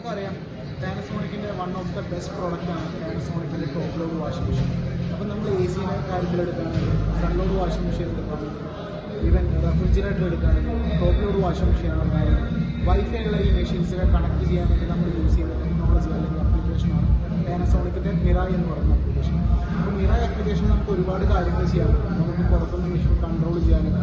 നമുക്കറിയാം പാനസോണിക്കിൻ്റെ one of the best പ്രോഡക്റ്റാണ് പാനസോണിക്കിൻ്റെ top load washing machine. അപ്പം നമ്മൾ എ സിയുടെ കാര്യത്തിൽ എടുക്കുകയാണെങ്കിൽ ഫ്രണ്ട് ലോഡ് വാഷിംഗ് മെഷീൻ എടുക്കുകയാണെങ്കിൽ ഈവൻ റെഫ്രിജറേറ്റർ എടുക്കുകയാണെങ്കിൽ ടോപ്പ് ലോഡ് വാഷിംഗ് മെഷീനാണ് ഉണ്ടായത്. വൈഫൈ ഉള്ള ഈ മെഷീൻസിനെ കണക്ട് ചെയ്യാൻ വേണ്ടി നമ്മൾ യൂസ് ചെയ്യുന്ന ടെക്നോളജി അല്ലെങ്കിൽ ആപ്ലിക്കേഷനാണ് പാനസോണിക്കിൻ്റെ മിറായ് എന്ന് പറയുന്ന ആപ്ലിക്കേഷൻ. അപ്പോൾ മിറായ് ആപ്ലിക്കേഷൻ നമുക്ക് ഒരുപാട് കാര്യങ്ങൾ ചെയ്യാൻ പറ്റും. നമുക്ക് പുറത്തുനിന്ന് മെഷീൻ കൺട്രോൾ ചെയ്യാനും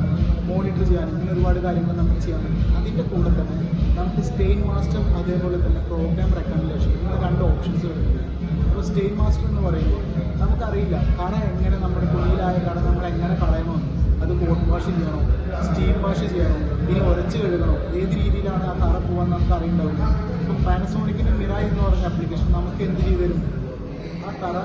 മോണിറ്റർ ചെയ്യാനും ഇങ്ങനെ ഒരുപാട് കാര്യങ്ങൾ നമുക്ക് ചെയ്യാൻ പറ്റും. അതിൻ്റെ കൂടെ തന്നെ നമുക്ക് സ്റ്റെയിൻ മാസ്റ്റർ അതേപോലെ തന്നെ പ്രോഗ്രാം റെക്കമെൻഡേഷൻ ഇങ്ങനെ 2 ഓപ്ഷൻസ് വരുന്നുണ്ട്. അപ്പോൾ സ്റ്റെയിൻ മാസ്റ്റർ എന്ന് പറയുമ്പോൾ നമുക്കറിയില്ല കറ എങ്ങനെ നമ്മുടെ തുണിയിലായ കറ നമ്മൾ എങ്ങനെ കളയണമെന്ന്. അത് കോട്ട് വാഷ് ചെയ്യണോ, സ്റ്റീം വാഷ് ചെയ്യണോ, ഇനി ഉരച്ച് കഴുകണോ, ഏത് രീതിയിലാണ് ആ കറ പോകാൻ നമുക്ക് അറിയുണ്ടാവില്ല. അപ്പം പാനസോണിക്കിൻ്റെ മിറായ് എന്ന് പറഞ്ഞ ആപ്ലിക്കേഷൻ നമുക്ക് എന്ത് ചെയ്തു തരും, ആ കറ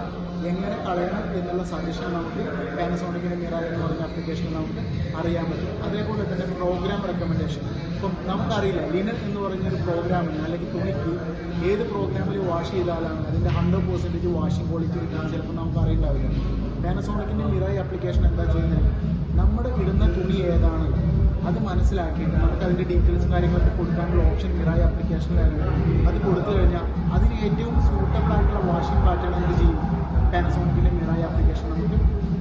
എങ്ങനെ കളയണം എന്നുള്ള സജഷൻ നമുക്ക് പാനസോണിക്കിൻ്റെ മിറായ് എന്ന് പറഞ്ഞ ആപ്ലിക്കേഷൻ നമുക്ക് അറിയാൻ പറ്റും. അതേപോലെ തന്നെ പ്രോഗ്രാം റെക്കമെൻഡേഷൻ. ഇപ്പം നമുക്കറിയില്ല ലിനൻ എന്ന് പറഞ്ഞൊരു പ്രോഗ്രാമിന് അല്ലെങ്കിൽ തുണിക്ക് ഏത് പ്രോഗ്രാമിൽ വാഷ് ചെയ്താലാണ് അതിൻ്റെ 100% വാഷിംഗ് ക്വാളിറ്റി കിട്ടാൻ ചിലപ്പോൾ നമുക്ക് അറിയുണ്ടാവില്ല. പാനസോണിക്കിൻ്റെ മിറായ് ആപ്ലിക്കേഷൻ എന്താ ചെയ്യുന്നത്, നമ്മുടെ ഇടുന്ന തുണി ഏതാണ് അത് മനസ്സിലാക്കിയിട്ട് നമുക്ക് അതിൻ്റെ ഡീറ്റെയിൽസും കാര്യങ്ങളൊക്കെ കൊടുക്കാനുള്ള ഓപ്ഷൻ മിറായ് ആപ്ലിക്കേഷനിലായിരുന്നു. അത് കൊടുത്തു കഴിഞ്ഞാൽ അതിന് ഏറ്റവും സൂട്ടബിൾ ആയിട്ടുള്ള വാഷിംഗ് പാറ്റേൺ എന്ത് ചെയ്യും, പാനസോണിക്കിൻ്റെ മിറായ് ആപ്ലിക്കേഷൻ നമുക്ക്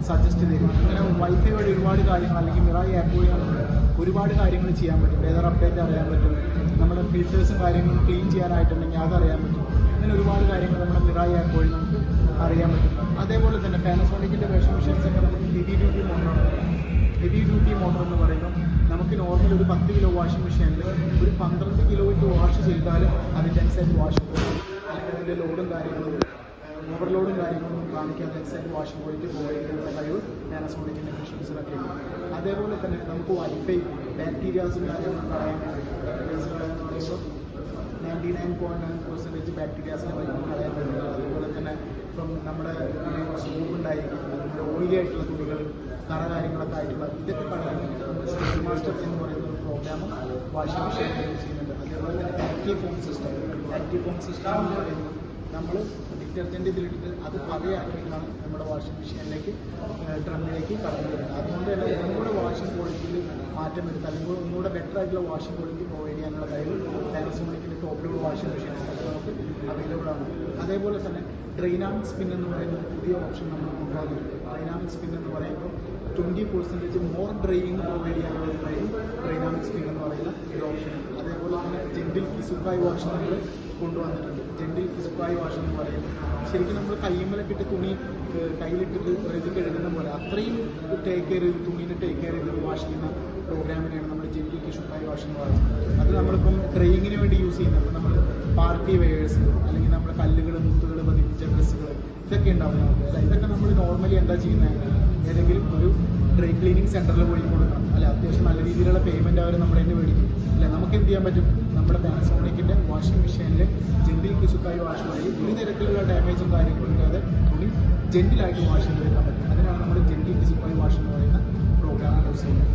സജസ്റ്റ് തരും. ഇങ്ങനെ വൈഫൈ വഴി ഒരുപാട് കാര്യങ്ങൾ അല്ലെങ്കിൽ മിറായ് ആപ്പ് വഴി നമുക്ക് ഒരുപാട് കാര്യങ്ങൾ ചെയ്യാൻ പറ്റും. വെതർ അപ്ഡേറ്റ് അറിയാൻ പറ്റും, നമ്മുടെ ഫിൽറ്റേഴ്സും കാര്യങ്ങളും ക്ലീൻ ചെയ്യാനായിട്ടുണ്ടെങ്കിൽ അത് അറിയാൻ പറ്റും. അങ്ങനെ ഒരുപാട് കാര്യങ്ങൾ നമ്മുടെ മിറായ് ആപ്പ് വഴി നമുക്ക് അറിയാൻ പറ്റും. അതേപോലെ തന്നെ പാനസോണിക്കിൻ്റെ വാഷിംഗ് മെഷീൻസൊക്കെ നമുക്ക് ഹെവി ഡ്യൂട്ടി മോട്ടറാണ്. ഹെവി ഡ്യൂട്ടി മോട്ടർ എന്ന് പറയുമ്പോൾ നമുക്ക് നോർമൽ ഒരു 10 കിലോ വാഷിംഗ് മെഷീനിൽ ഒരു 12 കിലോ ഇട്ട് വാഷ് ചെയ്താലും അതിൻ്റെ എക്സൈറ്റ് വാഷ് അല്ലെങ്കിൽ അതിൻ്റെ ലോഡും കാര്യങ്ങളും ഓവർലോഡും കാര്യങ്ങളും കാണിക്കാത്ത എക്സൈറ്റ് വാഷിംഗ് ക്വാളിറ്റി പ്രൊവൈഡ് ചെയ്യുന്ന കഴിവ് പാനസോണിക്കിൻ്റെ മെഷീൻസിലൊക്കെ ഉണ്ട്. അതേപോലെ തന്നെ നമുക്ക് വൈഫൈ ബാക്ടീരിയാസും കാര്യങ്ങളും കളയാൻ പറയുമ്പോൾ 99.9% ബാക്ടീരിയാസിനെ കളയാൻ പറ്റുന്നത്. അതുപോലെ തന്നെ ഇപ്പം നമ്മുടെ സോപ്പ് ഉണ്ടായിരിക്കും, നമ്മുടെ ഓയിലി ആയിട്ടുള്ള തുണികൾ കറ കാര്യങ്ങളൊക്കെ ആയിട്ടുള്ള ഇതൊക്കെ കളയാൻ സ്റ്റെയിൻ മാസ്റ്റർ എന്ന് പറയുന്ന ഒരു പ്രോഗ്രാമും വാഷിംഗ് മെഷീൻ യൂസ് ചെയ്യുന്നുണ്ട്. അതേപോലെ തന്നെ ആക്റ്റീവ് ഫോം സിസ്റ്റം എന്ന് പറയുന്നത് നമ്മൾ ഡിറ്റർജൻറ്റ് ഇതിലിട്ടിട്ട് അത് പതയാക്കിയിട്ടാണ് നമ്മുടെ വാഷിംഗ് മെഷീനിലേക്ക് ഡ്രമ്മിലേക്ക് കടന്നു വരുന്നത്. അതുകൊണ്ട് തന്നെ ഒന്നുകൂടെ വാഷിംഗ് ക്വാളിറ്റിയിൽ മാറ്റം വരുത്തുക അല്ലെങ്കിൽ ഒന്നുകൂടെ ബെറ്റർ ആയിട്ടുള്ള വാഷിംഗ് ക്വാളിറ്റി പ്രൊവൈഡ് ചെയ്യാനുള്ള കഴിവ് പാനസോണിക്കിൻ്റെ ടോപ്പ് ലോഡ് വാഷിംഗ് മെഷീൻസൊക്കെ നമുക്ക് അവൈലബിൾ ആണ്. അതേപോലെ തന്നെ ഡൈനാമിക് സ്പിൻ എന്ന് പറയുന്ന ഒരു പുതിയ ഓപ്ഷൻ നമ്മൾ കൊണ്ടുവന്നിട്ടുണ്ട്. ഡൈനാമിക് സ്പിൻ എന്ന് പറയുമ്പോൾ 20% മോർ ഡ്രൈയിങ് പ്രൊവൈഡ് ചെയ്യാനുള്ള ഒരു കഴിവ് ഡൈനാമിക് സ്പിൻ എന്ന് പറയുന്ന ഒരു ഓപ്ഷൻ. അതേപോലെ തന്നെ ജെൻറ്റിൽ കിസുക്കായ് വാഷ് നമ്മൾ കൊണ്ടുവന്നിട്ടുണ്ട്. ജെൻറ്റിൽ കിസുക്കായ് വാഷ് എന്ന് പറയുന്നത് ശരിക്കും നമ്മൾ കയ്യുമ്മലൊക്കെ ഇട്ട് തുണി കയ്യിലിട്ടിട്ട് ഇത് കഴുകുന്ന പോലെ അത്രയും ടേക്ക് കെയർ ചെയ്ത് തുണീനെ ടേക്ക് കെയർ ചെയ്ത് വാഷ് ചെയ്യുന്ന പ്രോഗ്രാമിനെയാണ് നമ്മൾ ജെൻറ്റിൽ കിസുക്കായ് വാഷ് എന്ന് പറയുന്നത്. അത് നമ്മളിപ്പം ഡ്രൈയിങ്ങിന് വേണ്ടി യൂസ് ചെയ്യുന്നത്. അപ്പോൾ നമ്മൾ പാർട്ടി വെയേഴ്സ് അല്ലെങ്കിൽ നമ്മുടെ കല്ലുകൾ മുത്തുകൾ പതിപ്പിച്ച ഡ്രസ്സുകൾ ഇതൊക്കെ ഉണ്ടാവും. ഇതൊക്കെ നമ്മൾ നോർമലി എന്താ ചെയ്യുന്നത്, ഏതെങ്കിലും ഒരു ഡ്രൈ ക്ലീനിങ് സെൻറ്ററിൽ പോയി കൊടുക്കണം, അല്ല അത്യാവശ്യം നല്ല രീതിയിലുള്ള പേയ്മെൻറ്റ് അവർ നമ്മുടെ തന്നെ മേടിക്കും. അല്ല നമുക്ക് എന്ത് ചെയ്യാൻ പറ്റും, നമ്മുടെ പാനസോണിക്കിൻ്റെ വാഷിംഗ് മെഷീനിൽ ജെൻറ്റിൽ കിസുക്കായ് വാഷ് വഴി ഒരു തരത്തിലുള്ള ഡാമേജും കാര്യങ്ങളും ഇല്ലാതെ തുണി ജെൻറ്റിലായിട്ട് വാഷ് ചെയ്തെടുക്കാൻ പറ്റും. അതിനാണ് നമ്മൾ ജെൻറ്റിൽ കിസുക്കായ് വാഷ് എന്ന് പറയുന്ന പ്രോഗ്രാം യൂസ് ചെയ്യുന്നത്.